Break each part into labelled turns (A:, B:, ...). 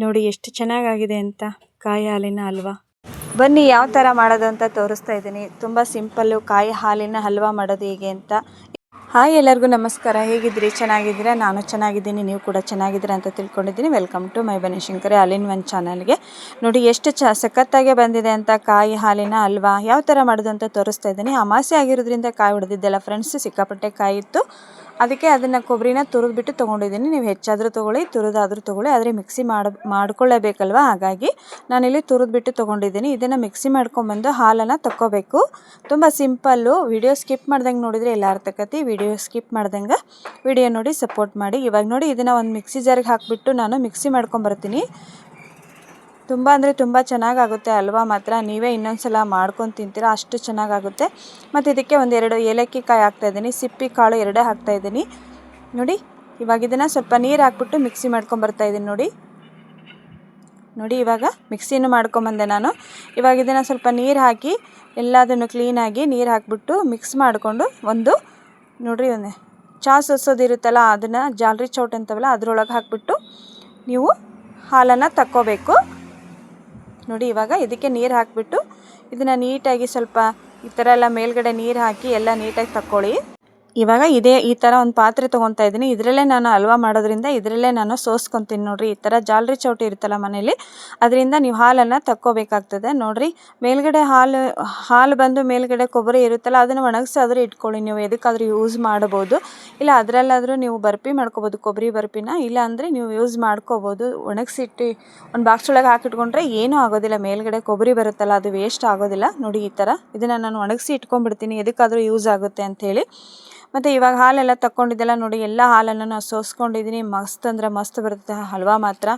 A: ನೋಡಿ ಎಷ್ಟು ಚೆನ್ನಾಗಿದೆ ಅಂತ ಕಾಯಿ ಹಾಲಿನ ಹಲ್ವಾ. ಬನ್ನಿ ಯಾವ ಥರ ಮಾಡೋದು ಅಂತ ತೋರಿಸ್ತಾ ಇದ್ದೀನಿ. ತುಂಬ ಸಿಂಪಲ್ಲು ಕಾಯಿ ಹಾಲಿನ ಹಲ್ವಾ ಮಾಡೋದು ಹೇಗೆ ಅಂತ. ಹಾಯ್ ಎಲ್ಲರಿಗೂ ನಮಸ್ಕಾರ. ಹೇಗಿದ್ದೀರಿ? ಚೆನ್ನಾಗಿದ್ದೀರಾ? ನಾನು ಚೆನ್ನಾಗಿದ್ದೀನಿ, ನೀವು ಕೂಡ ಚೆನ್ನಾಗಿದ್ದೀರಾ ಅಂತ ತಿಳ್ಕೊಂಡಿದ್ದೀನಿ. Welcome to my Banashankari all in one ಚಾನಲ್ಗೆ. ನೋಡಿ ಎಷ್ಟು ಸಖತ್ತಾಗೆ ಬಂದಿದೆ ಅಂತ ಕಾಯಿ ಹಾಲಿನ ಹಲ್ವಾ. ಯಾವ ಥರ ಮಾಡೋದು ಅಂತ ತೋರಿಸ್ತಾ ಇದ್ದೀನಿ. ಅಮಾಸೆ ಆಗಿರೋದ್ರಿಂದ ಕಾಯಿ ಹೊಡೆದಿದ್ದೆಲ್ಲ ಫ್ರೆಂಡ್ಸ್, ಸಿಕ್ಕಾಪಟ್ಟೆ ಕಾಯಿ ಇತ್ತು. ಅದಕ್ಕೆ ಅದನ್ನು ಕೊಬ್ಬರಿನ ತುರಿದ್ಬಿಟ್ಟು ತೊಗೊಂಡಿದ್ದೀನಿ. ನೀವು ಹೆಚ್ಚಾದರೂ ತೊಗೊಳ್ಳಿ, ತುರಿದಾದರೂ ತೊಗೊಳ್ಳಿ, ಆದರೆ ಮಿಕ್ಸಿ ಮಾಡ್ಕೊಳ್ಳೇಬೇಕಲ್ವ, ಹಾಗಾಗಿ ನಾನಿಲ್ಲಿ ತುರಿದ್ಬಿಟ್ಟು ತೊಗೊಂಡಿದ್ದೀನಿ. ಇದನ್ನು ಮಿಕ್ಸಿ ಮಾಡ್ಕೊಂಬಂದು ಹಾಲನ್ನು ತಕ್ಕೋಬೇಕು. ತುಂಬ ಸಿಂಪಲ್ಲು. ವಿಡಿಯೋ ಸ್ಕಿಪ್ ಮಾಡ್ದಂಗೆ ನೋಡಿದರೆ ಎಲ್ಲ ಅರ್ಥಕತಿ. ವಿಡಿಯೋ ಸ್ಕಿಪ್ ಮಾಡ್ದಂಗೆ ವಿಡಿಯೋ ನೋಡಿ ಸಪೋರ್ಟ್ ಮಾಡಿ. ಇವಾಗ ನೋಡಿ ಇದನ್ನು ಒಂದು ಮಿಕ್ಸಿ ಜಾರಿಗೆ ಹಾಕಿಬಿಟ್ಟು ನಾನು ಮಿಕ್ಸಿ ಮಾಡ್ಕೊಂಬರ್ತೀನಿ. ತುಂಬ ಅಂದರೆ ತುಂಬ ಚೆನ್ನಾಗಾಗುತ್ತೆ ಹಲ್ವಾ ಮಾತ್ರ. ನೀವೇ ಇನ್ನೊಂದ್ಸಲ ಮಾಡ್ಕೊಂಡು ತಿಂತೀರಾ, ಅಷ್ಟು ಚೆನ್ನಾಗಾಗುತ್ತೆ. ಮತ್ತು ಇದಕ್ಕೆ ಒಂದೆರಡು ಏಲಕ್ಕಿ ಕಾಯಿ ಹಾಕ್ತಾಯಿದ್ದೀನಿ, ಸಿಪ್ಪಿ ಕಾಳು ಎರಡೇ ಹಾಕ್ತಾಯಿದ್ದೀನಿ. ನೋಡಿ ಇವಾಗ ಇದನ್ನು ಸ್ವಲ್ಪ ನೀರು ಹಾಕ್ಬಿಟ್ಟು ಮಿಕ್ಸಿ ಮಾಡ್ಕೊಂಬರ್ತಾಯಿದ್ದೀನಿ. ನೋಡಿ ಇವಾಗ ಮಿಕ್ಸಿನೂ ಮಾಡ್ಕೊಂಬಂದೆ ನಾನು. ಇವಾಗ ಇದನ್ನು ಸ್ವಲ್ಪ ನೀರು ಹಾಕಿ ಎಲ್ಲದನ್ನು ಕ್ಲೀನಾಗಿ ನೀರು ಹಾಕಿಬಿಟ್ಟು ಮಿಕ್ಸ್ ಮಾಡಿಕೊಂಡು ನೋಡಿರಿ ಒಂದು ಚಹಾ ಸೋಸೋದಿರುತ್ತಲ್ಲ, ಅದನ್ನು ಜಾಲರಿ ಚೌಟ್ ಅಂತವಲ್ಲ ಅದರೊಳಗೆ ಹಾಕಿಬಿಟ್ಟು ನೀವು ಹಾಲನ್ನು ತಕ್ಕೋಬೇಕು. ನೋಡಿ ಇವಾಗ ಇದಕ್ಕೆ ನೀರು ಹಾಕಿಬಿಟ್ಟು ಇದನ್ನು ನೀಟಾಗಿ ಸ್ವಲ್ಪ ಈ ಥರ ಎಲ್ಲ ಮೇಲ್ಗಡೆ ನೀರು ಹಾಕಿ ಎಲ್ಲ ನೀಟಾಗಿ ತಕ್ಕೊಳ್ಳಿ. ಇವಾಗ ಈ ಥರ ಒಂದು ಪಾತ್ರೆ ತೊಗೊತಾ ಇದ್ದೀನಿ. ಇದರಲ್ಲೇ ನಾನು ಹಲ್ವಾ ಮಾಡೋದ್ರಿಂದ ಇದರಲ್ಲೇ ನಾನು ಸೋಸ್ಕೊತೀನಿ. ನೋಡಿರಿ ಈ ಥರ ಜಾಲರಿ ಚೌಟಿ ಇರುತ್ತಲ್ಲ ಮನೇಲಿ, ಅದರಿಂದ ನೀವು ಹಾಲನ್ನು ತಕ್ಕೋಬೇಕಾಗ್ತದೆ. ನೋಡಿರಿ ಮೇಲ್ಗಡೆ ಹಾಲು ಬಂದು ಮೇಲ್ಗಡೆ ಕೊಬ್ಬರಿ ಇರುತ್ತಲ್ಲ, ಅದನ್ನು ಒಣಗಿಸಾದರೂ ಇಟ್ಕೊಳ್ಳಿ. ನೀವು ಎದಕ್ಕಾದರೂ ಯೂಸ್ ಮಾಡ್ಬೋದು. ಇಲ್ಲ ಅದರಲ್ಲಾದರೂ ನೀವು ಬರ್ಫಿ ಮಾಡ್ಕೋಬೋದು, ಕೊಬ್ಬರಿ ಬರ್ಫಿನ. ಇಲ್ಲ ಅಂದರೆ ನೀವು ಯೂಸ್ ಮಾಡ್ಕೋಬೋದು. ಒಣಗಿಸಿಟ್ಟು ಒಂದು ಬಾಕ್ಸ್ ಒಳಗೆ ಹಾಕಿಟ್ಕೊಂಡ್ರೆ ಏನೂ ಆಗೋದಿಲ್ಲ. ಮೇಲ್ಗಡೆ ಕೊಬ್ಬರಿ ಬರುತ್ತಲ್ಲ, ಅದು ವೇಸ್ಟ್ ಆಗೋದಿಲ್ಲ. ನೋಡಿ ಈ ಥರ ಇದನ್ನು ನಾನು ಒಣಗಿಸಿ ಇಟ್ಕೊಂಡ್ಬಿಡ್ತೀನಿ, ಎದಕ್ಕಾದರೂ ಯೂಸ್ ಆಗುತ್ತೆ ಅಂಥೇಳಿ. ಮತ್ತು ಇವಾಗ ಹಾಲೆಲ್ಲ ತಕ್ಕೊಂಡಿದ್ದೆಲ್ಲ ನೋಡಿ, ಎಲ್ಲ ಹಾಲನ್ನು ನಾನು ಸೋಸ್ಕೊಂಡಿದ್ದೀನಿ. ಮಸ್ತ್ ಅಂದರೆ ಮಸ್ತ್ ಬರುತ್ತೆ ಹಲ್ವಾ ಮಾತ್ರ.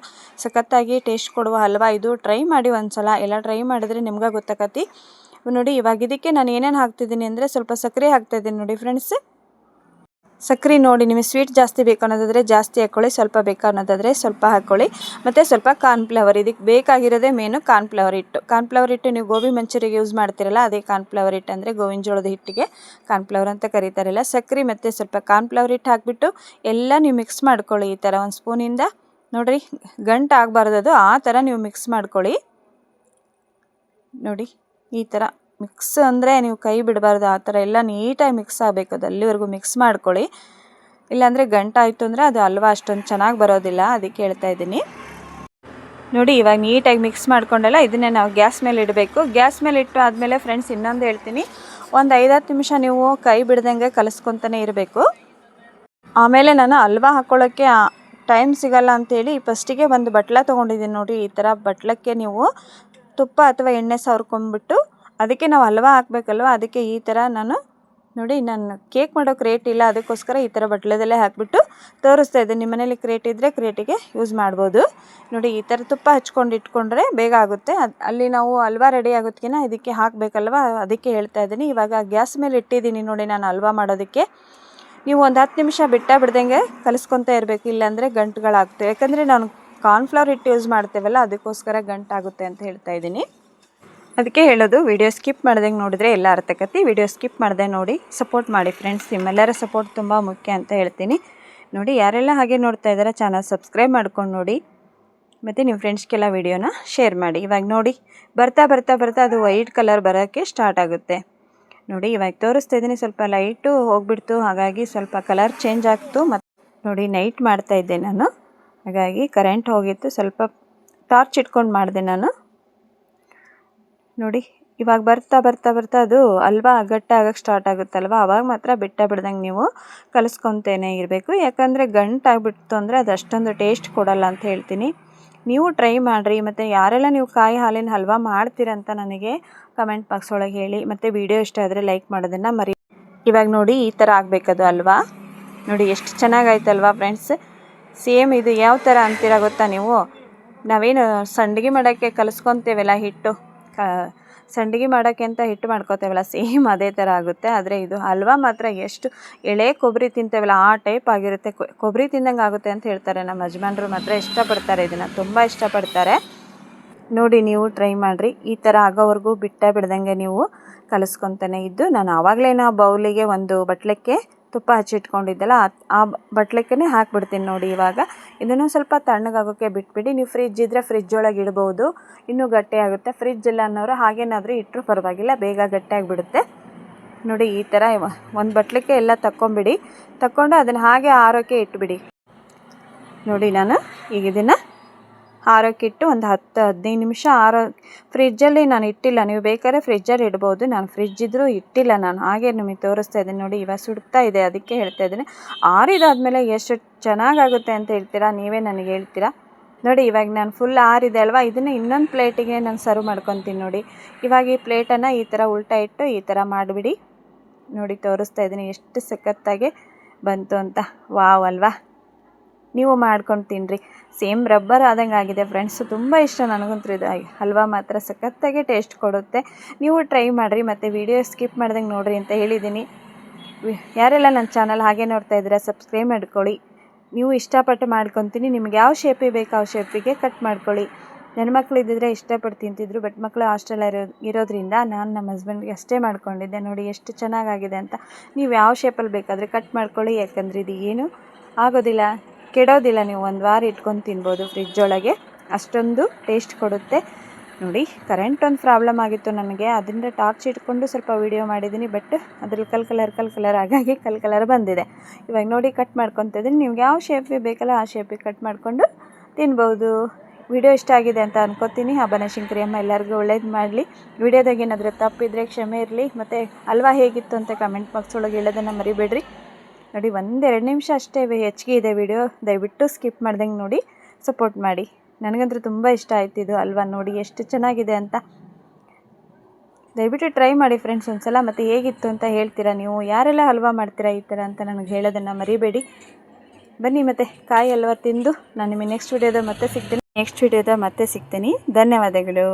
A: ಸಖತ್ತಾಗಿ ಟೇಸ್ಟ್ ಕೊಡುವ ಹಲ್ವಾ ಇದು. ಟ್ರೈ ಮಾಡಿ ಒಂದ್ಸಲ. ಎಲ್ಲ ಟ್ರೈ ಮಾಡಿದ್ರೆ ನಿಮ್ಗೆ ಗೊತ್ತಾಕತಿ. ನೋಡಿ ಇವಾಗ ಇದಕ್ಕೆ ನಾನು ಏನೇನು ಹಾಕ್ತಿದ್ದೀನಿ ಅಂದರೆ ಸ್ವಲ್ಪ ಸಕ್ಕರೆ ಹಾಕ್ತಾಯಿದ್ದೀನಿ. ನೋಡಿ ಫ್ರೆಂಡ್ಸ್, ಸಕ್ಕರೆ ನೋಡಿ ನಿಮಗೆ ಸ್ವೀಟ್ ಜಾಸ್ತಿ ಬೇಕು ಅನ್ನೋದಾದರೆ ಜಾಸ್ತಿ ಹಾಕ್ಕೊಳ್ಳಿ, ಸ್ವಲ್ಪ ಬೇಕು ಅನ್ನೋದಾದರೆ ಸ್ವಲ್ಪ ಹಾಕ್ಕೊಳ್ಳಿ. ಮತ್ತು ಸ್ವಲ್ಪ ಕಾರ್ನ್ಫ್ಲವರ್, ಇದಕ್ಕೆ ಬೇಕಾಗಿರೋದೇ ಮೇನು ಕಾರ್ನ್ಫ್ಲವರ್ ಹಿಟ್ಟು. ನೀವು ಗೋಬಿ ಮಂಚೂರಿಗೆ ಯೂಸ್ ಮಾಡ್ತಿರಲ್ಲ, ಅದೇ ಕಾರ್ನ್ಫ್ಲವರ್ ಹಿಟ್ಟು. ಅಂದರೆ ಗೋವಿನ ಜೋಳದ ಹಿಟ್ಟಿಗೆ ಕಾರ್ನ್ಫ್ಲವರ್ ಅಂತ ಕರೀತಾರಲ್ಲ. ಸಕ್ಕರೆ ಮತ್ತು ಸ್ವಲ್ಪ ಕಾರ್ನ್ಫ್ಲವರ್ ಹಿಟ್ಟು ಹಾಕಿಬಿಟ್ಟು ಎಲ್ಲ ನೀವು ಮಿಕ್ಸ್ ಮಾಡ್ಕೊಳ್ಳಿ. ಈ ಥರ ಒಂದು ಸ್ಪೂನಿಂದ ನೋಡಿರಿ, ಗಂಟು ಆಗಬಾರ್ದು ಅದು, ಆ ಥರ ನೀವು ಮಿಕ್ಸ್ ಮಾಡ್ಕೊಳ್ಳಿ. ನೋಡಿ ಈ ಥರ ಮಿಕ್ಸ್ ಅಂದರೆ ನೀವು ಕೈ ಬಿಡಬಾರ್ದು, ಆ ಥರ ಎಲ್ಲ ನೀಟಾಗಿ ಮಿಕ್ಸ್ ಆಗಬೇಕು. ಅದು ಅಲ್ಲಿವರೆಗೂ ಮಿಕ್ಸ್ ಮಾಡ್ಕೊಳ್ಳಿ. ಇಲ್ಲಾಂದರೆ ಗಂಟಾಯಿತು ಅಂದರೆ ಅದು ಹಲ್ವಾ ಅಷ್ಟೊಂದು ಚೆನ್ನಾಗಿ ಬರೋದಿಲ್ಲ, ಅದಕ್ಕೆ ಹೇಳ್ತಾ ಇದ್ದೀನಿ. ನೋಡಿ ಇವಾಗ ನೀಟಾಗಿ ಮಿಕ್ಸ್ ಮಾಡ್ಕೊಂಡೆಲ್ಲ ಇದನ್ನೇ ನಾವು ಗ್ಯಾಸ್ ಮೇಲೆ ಇಡಬೇಕು. ಗ್ಯಾಸ್ ಮೇಲೆ ಇಟ್ಟು ಆದಮೇಲೆ ಫ್ರೆಂಡ್ಸ್ ಇನ್ನೊಂದು ಹೇಳ್ತೀನಿ, ಒಂದು 5-10 ನಿಮಿಷ ನೀವು ಕೈ ಬಿಡ್ದಂಗೆ ಕಲಿಸ್ಕೊತಾನೆ ಇರಬೇಕು. ಆಮೇಲೆ ನಾನು ಹಲ್ವಾ ಹಾಕ್ಕೊಳ್ಳೋಕ್ಕೆ ಟೈಮ್ ಸಿಗಲ್ಲ ಅಂಥೇಳಿ ಫಸ್ಟಿಗೆ ಒಂದು ಬಟ್ಲ ತೊಗೊಂಡಿದ್ದೀನಿ. ನೋಡಿ ಈ ಥರ ಬಟ್ಲಕ್ಕೆ ನೀವು ತುಪ್ಪ ಅಥವಾ ಎಣ್ಣೆ ಸವರ್ಕೊಂಡ್ಬಿಟ್ಟು ಅದಕ್ಕೆ ನಾವು ಹಲ್ವಾ ಹಾಕಬೇಕಲ್ವ, ಅದಕ್ಕೆ ಈ ಥರ ನಾನು ಕೇಕ್ ಮಾಡೋ ಕ್ರೇಟ್ ಇಲ್ಲ, ಅದಕ್ಕೋಸ್ಕರ ಈ ಥರ ಬಟ್ಲದಲ್ಲೇ ಹಾಕಿಬಿಟ್ಟು ತೋರಿಸ್ತಾ ಇದ್ದೀನಿ. ನಿಮ್ಮ ಮನೇಲಿ ಕ್ರೇಟ್ ಇದ್ದರೆ ಕ್ರೇಟಿಗೆ ಯೂಸ್ ಮಾಡ್ಬೋದು. ನೋಡಿ ಈ ಥರ ತುಪ್ಪ ಹಚ್ಕೊಂಡು ಇಟ್ಕೊಂಡ್ರೆ ಬೇಗ ಆಗುತ್ತೆ. ಅಲ್ಲಿ ನಾವು ಹಲ್ವಾ ರೆಡಿ ಆಗೋದಕ್ಕಿಂತ ಇದಕ್ಕೆ ಹಾಕಬೇಕಲ್ವ, ಅದಕ್ಕೆ ಹೇಳ್ತಾ ಇದ್ದೀನಿ. ಇವಾಗ ಗ್ಯಾಸ್ ಮೇಲೆ ಇಟ್ಟಿದ್ದೀನಿ ನೋಡಿ ನಾನು ಹಲ್ವಾ ಮಾಡೋದಕ್ಕೆ. ನೀವು ಒಂದು 10 ನಿಮಿಷ ಬಿಡ್ದಂಗೆ ಕಲಿಸ್ಕೊತಾ ಇರಬೇಕು, ಇಲ್ಲಾಂದರೆ ಗಂಟುಗಳಾಗುತ್ತೆ. ಯಾಕಂದರೆ ನಾನು ಕಾರ್ನ್ಫ್ಲವರ್ ಹಿಟ್ಟು ಯೂಸ್ ಮಾಡ್ತೇವಲ್ಲ, ಅದಕ್ಕೋಸ್ಕರ ಗಂಟಾಗುತ್ತೆ ಅಂತ ಹೇಳ್ತಾ ಇದ್ದೀನಿ. ಅದಕ್ಕೆ ಹೇಳೋದು, ವಿಡಿಯೋ ಸ್ಕಿಪ್ ಮಾಡ್ದಂಗೆ ನೋಡಿದರೆ ಎಲ್ಲ ಅರ್ಥಕತಿ. ವಿಡಿಯೋ ಸ್ಕಿಪ್ ಮಾಡದೆ ನೋಡಿ ಸಪೋರ್ಟ್ ಮಾಡಿ ಫ್ರೆಂಡ್ಸ್. ನಿಮ್ಮೆಲ್ಲರ ಸಪೋರ್ಟ್ ತುಂಬ ಮುಖ್ಯ ಅಂತ ಹೇಳ್ತೀನಿ. ನೋಡಿ ಯಾರೆಲ್ಲ ಹಾಗೆ ನೋಡ್ತಾ ಇದ್ದಾರೆ ಚಾನಲ್ ಸಬ್ಸ್ಕ್ರೈಬ್ ಮಾಡ್ಕೊಂಡು ನೋಡಿ, ಮತ್ತು ನಿಮ್ಮ ಫ್ರೆಂಡ್ಸ್ಗೆಲ್ಲ ವಿಡಿಯೋನ ಶೇರ್ ಮಾಡಿ. ಇವಾಗ ನೋಡಿ ಬರ್ತಾ ಅದು ವೈಟ್ ಕಲರ್ ಬರೋಕ್ಕೆ ಸ್ಟಾರ್ಟ್ ಆಗುತ್ತೆ. ನೋಡಿ ಇವಾಗ ತೋರಿಸ್ತಾ ಇದ್ದೀನಿ, ಸ್ವಲ್ಪ ಲೈಟು ಹೋಗ್ಬಿಡ್ತು, ಹಾಗಾಗಿ ಸ್ವಲ್ಪ ಕಲರ್ ಚೇಂಜ್ ಆಗ್ತು. ಮತ್ತು ನೋಡಿ ನೈಟ್ ಮಾಡ್ತಾಯಿದ್ದೆ ನಾನು, ಹಾಗಾಗಿ ಕರೆಂಟ್ ಹೋಗಿತ್ತು. ಸ್ವಲ್ಪ ಟಾರ್ಚ್ ಇಟ್ಕೊಂಡು ಮಾಡಿದೆ ನಾನು. ನೋಡಿ ಇವಾಗ ಬರ್ತಾ ಅದು ಹಲ್ವಾ ಗಟ್ಟಾಗಕ್ಕೆ ಸ್ಟಾರ್ಟ್ ಆಗುತ್ತಲ್ವ, ಆವಾಗ ಮಾತ್ರ ಬಿಡ್ದಂಗೆ ನೀವು ಕಲಿಸ್ಕೊತೇನೆ ಇರಬೇಕು. ಯಾಕಂದರೆ ಗಂಟಾಗಿಬಿಡ್ತು ಅಂದರೆ ಅದು ಅಷ್ಟೊಂದು ಟೇಸ್ಟ್ ಕೊಡಲ್ಲ ಅಂತ ಹೇಳ್ತೀನಿ. ನೀವು ಟ್ರೈ ಮಾಡಿರಿ. ಮತ್ತು ಯಾರೆಲ್ಲ ನೀವು ಕಾಯಿ ಹಾಲಿನ ಹಲ್ವಾ ಮಾಡ್ತೀರಂತ ನನಗೆ ಕಮೆಂಟ್ ಬಾಕ್ಸ್ ಒಳಗೆ ಹೇಳಿ. ಮತ್ತು ವಿಡಿಯೋ ಇಷ್ಟ ಆದರೆ ಲೈಕ್ ಮಾಡೋದನ್ನು ಮರಿ. ಇವಾಗ ನೋಡಿ ಈ ಥರ ಆಗಬೇಕದು ಹಲ್ವಾ. ನೋಡಿ ಎಷ್ಟು ಚೆನ್ನಾಗಾಯ್ತಲ್ವಾ ಫ್ರೆಂಡ್ಸ್. ಸೇಮ್ ಇದು ಯಾವ ಥರ ಅಂತೀರ ಗೊತ್ತಾ ನೀವು, ನಾವೇನು ಸಂಡಿಗೆ ಮಾಡೋಕ್ಕೆ ಕಲಿಸ್ಕೊತೇವಲ್ಲ ಹಿಟ್ಟು, ಸಂಡಿಗೆ ಮಾಡೋಕ್ಕೆ ಅಂತ ಹಿಟ್ಟು ಮಾಡ್ಕೋತೇವಲ್ಲ, ಸೇಮ್ ಅದೇ ಥರ ಆಗುತ್ತೆ. ಆದರೆ ಇದು ಹಲ್ವಾ ಮಾತ್ರ ಎಷ್ಟು ಎಳೆ ಕೊಬ್ಬರಿ ತಿಂತೇವಲ್ಲ ಆ ಟೈಪ್ ಆಗಿರುತ್ತೆ. ಕೊಬ್ಬರಿ ತಿಂದಂಗೆ ಆಗುತ್ತೆ ಅಂತ ಹೇಳ್ತಾರೆ ನಮ್ಮ ಯಜಮಾನ್ರು. ಮಾತ್ರ ಇಷ್ಟಪಡ್ತಾರೆ, ಇದನ್ನು ತುಂಬ ಇಷ್ಟಪಡ್ತಾರೆ. ನೋಡಿ ನೀವು ಟ್ರೈ ಮಾಡಿರಿ. ಈ ಥರ ಆಗೋವರೆಗೂ ಬಿಡ್ದಂಗೆ ನೀವು ಕಲಿಸ್ಕೊತಾನೆ ಇದ್ದು, ನಾನು ಆವಾಗಲೇ ಬೌಲಿಗೆ ಒಂದು ಬಟ್ಲಕ್ಕೆ ತುಪ್ಪ ಹಚ್ಚಿಟ್ಕೊಂಡಿದ್ದಲ್ಲ ಆ ಬಟ್ಲಕ್ಕೇ ಹಾಕ್ಬಿಡ್ತೀನಿ ನೋಡಿ. ಇವಾಗ ಇದನ್ನು ಸ್ವಲ್ಪ ತಣ್ಣಗಾಗೋಕ್ಕೆ ಬಿಟ್ಬಿಡಿ. ನೀವು ಫ್ರಿಜ್ ಇದ್ದರೆ ಫ್ರಿಜ್ ಒಳಗೆ ಇಡ್ಬೋದು, ಇನ್ನೂ ಗಟ್ಟಿ ಆಗುತ್ತೆ. ಫ್ರಿಜ್ ಇಲ್ಲ ಅನ್ನೋರು ಹಾಗೇನಾದರೂ ಇಟ್ಟರು ಪರವಾಗಿಲ್ಲ, ಬೇಗ ಗಟ್ಟಿಯಾಗಿಬಿಡುತ್ತೆ. ನೋಡಿ ಈ ಥರ ಒಂದು ಬಟ್ಲಿಕ್ಕೆ ಎಲ್ಲ ತಕ್ಕೊಂಡು ಅದನ್ನು ಹಾಗೆ ಆರೋಕ್ಕೆ ಇಟ್ಬಿಡಿ. ನೋಡಿ ನಾನು ಈಗ ಇದನ್ನು ಆರೋಕ್ಕಿಟ್ಟು ಒಂದು 10-15 ನಿಮಿಷ ಫ್ರಿಜ್ಜಲ್ಲಿ ನಾನು ಇಟ್ಟಿಲ್ಲ. ನೀವು ಬೇಕಾದ್ರೆ ಫ್ರಿಜ್ಜಲ್ಲಿ ಇಡ್ಬೋದು, ನಾನು ಫ್ರಿಜ್ ಇದ್ದರೂ ಇಟ್ಟಿಲ್ಲ. ನಾನು ಹಾಗೆ ನಿಮಗೆ ತೋರಿಸ್ತಾ ಇದ್ದೀನಿ ನೋಡಿ. ಇವಾಗ ಸುಡ್ತಾ ಇದೆ, ಅದಕ್ಕೆ ಹೇಳ್ತಾ ಇದ್ದೀನಿ. ಆರಿದಾದ್ಮೇಲೆ ಎಷ್ಟು ಚೆನ್ನಾಗಾಗುತ್ತೆ ಅಂತ ಹೇಳ್ತೀರಾ, ನೀವೇ ನನಗೆ ಹೇಳ್ತೀರಾ. ನೋಡಿ ಇವಾಗ ನಾನು ಫುಲ್ ಆರಿದೆ ಅಲ್ವಾ, ಇದನ್ನು ಇನ್ನೊಂದು ಪ್ಲೇಟಿಗೆ ನಾನು ಸರ್ವ್ ಮಾಡ್ಕೊತೀನಿ ನೋಡಿ. ಇವಾಗ ಈ ಪ್ಲೇಟನ್ನು ಈ ಥರ ಉಲ್ಟಾ ಇಟ್ಟು ಈ ಥರ ಮಾಡಿಬಿಡಿ. ನೋಡಿ ತೋರಿಸ್ತಾ ಇದ್ದೀನಿ ಎಷ್ಟು ಸಖತ್ತಾಗಿ ಬಂತು ಅಂತ. ವಾವ್ ಅಲ್ವಾ, ನೀವು ಮಾಡ್ಕೊಂಡು ತಿನ್ನಿರಿ. ಸೇಮ್ ರಬ್ಬರ್ ಆದಂಗೆ ಆಗಿದೆ ಫ್ರೆಂಡ್ಸು, ತುಂಬ ಇಷ್ಟ ನನಗಂತೂ ಇದು ಹಲ್ವಾ ಮಾತ್ರ ಸಖತ್ತಾಗಿ ಟೇಸ್ಟ್ ಕೊಡುತ್ತೆ. ನೀವು ಟ್ರೈ ಮಾಡಿರಿ, ಮತ್ತು ವಿಡಿಯೋ ಸ್ಕಿಪ್ ಮಾಡ್ದಂಗೆ ನೋಡಿರಿ ಅಂತ ಹೇಳಿದ್ದೀನಿ. ಯಾರೆಲ್ಲ ನನ್ನ ಚಾನಲ್ ಹಾಗೆ ನೋಡ್ತಾ ಇದ್ದೀರಾ ಸಬ್ಸ್ಕ್ರೈಬ್ ಮಾಡ್ಕೊಳ್ಳಿ. ನೀವು ಇಷ್ಟಪಟ್ಟು ಮಾಡ್ಕೊತೀನಿ. ನಿಮ್ಗೆ ಯಾವ ಶೇಪಿಗೆ ಬೇಕು ಆ ಶೇಪಿಗೆ ಕಟ್ ಮಾಡ್ಕೊಳ್ಳಿ. ನನ್ನ ಮಕ್ಳು ಇದ್ದಿದ್ರೆ ಇಷ್ಟಪಟ್ಟು ತಿಂತಿದ್ರು, ಬಟ್ ಮಕ್ಕಳು ಹಾಸ್ಟೆಲ್ ಇರೋದ್ರಿಂದ ನಾನು ನಮ್ಮ ಹಸ್ಬೆಂಡ್ಗೆ ಅಷ್ಟೇ ಮಾಡ್ಕೊಂಡಿದ್ದೆ. ನೋಡಿ ಎಷ್ಟು ಚೆನ್ನಾಗಾಗಿದೆ ಅಂತ. ನೀವು ಯಾವ ಶೇಪಲ್ಲಿ ಬೇಕಾದರೆ ಕಟ್ ಮಾಡ್ಕೊಳ್ಳಿ, ಯಾಕಂದರೆ ಇದು ಏನು ಆಗೋದಿಲ್ಲ, ಕೆಡೋದಿಲ್ಲ. ನೀವು ಒಂದು ವಾರ ಇಟ್ಕೊಂಡು ತಿನ್ಬೋದು ಫ್ರಿಜ್ ಒಳಗೆ, ಅಷ್ಟೊಂದು ಟೇಸ್ಟ್ ಕೊಡುತ್ತೆ. ನೋಡಿ ಕರೆಂಟ್ ಒಂದು ಪ್ರಾಬ್ಲಮ್ ಆಗಿತ್ತು ನನಗೆ, ಅದರಿಂದ ಟಾರ್ಚ್ ಇಟ್ಕೊಂಡು ಸ್ವಲ್ಪ ವೀಡಿಯೋ ಮಾಡಿದ್ದೀನಿ. ಬಟ್ ಅದ್ರಲ್ಲಿ ಕಲ್ ಕಲರ್ ಹಾಗಾಗಿ ಕಲರ್ ಬಂದಿದೆ. ಇವಾಗ ನೋಡಿ ಕಟ್ ಮಾಡ್ಕೊತಿದ್ದೀನಿ. ನಿಮ್ಗೆ ಯಾವ ಶೇಪಿಗೆ ಬೇಕಲ್ಲ ಆ ಶೇಪಿಗೆ ಕಟ್ ಮಾಡಿಕೊಂಡು ತಿನ್ಬೋದು. ವಿಡಿಯೋ ಇಷ್ಟ ಆಗಿದೆ ಅಂತ ಅನ್ಕೋತೀನಿ. ಆ ಬನಶಂಕರಿ ಅಮ್ಮ ಎಲ್ಲರಿಗೂ ಒಳ್ಳೇದು ಮಾಡಲಿ. ವಿಡಿಯೋದಾಗ ಏನಾದರೂ ತಪ್ಪಿದ್ರೆ ಕ್ಷಮೆ ಇರಲಿ. ಮತ್ತು ಹಲ್ವಾ ಹೇಗಿತ್ತು ಅಂತ ಕಮೆಂಟ್ ಬಾಕ್ಸ್ ಒಳಗೆ ಹೇಳೋದನ್ನು ಮರಿಬೇಡ್ರಿ. ನೋಡಿ 1-2 ನಿಮಿಷ ಅಷ್ಟೇ ಹೆಚ್ಚಿಗೆ ಇದೆ ವಿಡಿಯೋ, ದಯವಿಟ್ಟು ಸ್ಕಿಪ್ ಮಾಡ್ದಂಗೆ ನೋಡಿ, ಸಪೋರ್ಟ್ ಮಾಡಿ. ನನಗಂತೂ ತುಂಬ ಇಷ್ಟ ಆಯ್ತು ಇದು ಹಲ್ವಾ. ನೋಡಿ ಎಷ್ಟು ಚೆನ್ನಾಗಿದೆ ಅಂತ. ದಯವಿಟ್ಟು ಟ್ರೈ ಮಾಡಿ ಫ್ರೆಂಡ್ಸ್ ಒಂದ್ಸಲ, ಮತ್ತು ಹೇಗಿತ್ತು ಅಂತ ಹೇಳ್ತೀರಾ. ನೀವು ಯಾರೆಲ್ಲ ಹಲ್ವಾ ಮಾಡ್ತೀರಾ ಈ ಥರ ಅಂತ ನನಗೆ ಹೇಳೋದನ್ನು ಮರಿಬೇಡಿ. ಬನ್ನಿ ಮತ್ತು ಕಾಯಿ ಹಲ್ವಾ ತಿಂದು ನಾನು ನಿಮಗೆ ನೆಕ್ಸ್ಟ್ ವಿಡಿಯೋದ ಮತ್ತೆ ಸಿಗ್ತೀನಿ. ಧನ್ಯವಾದಗಳು.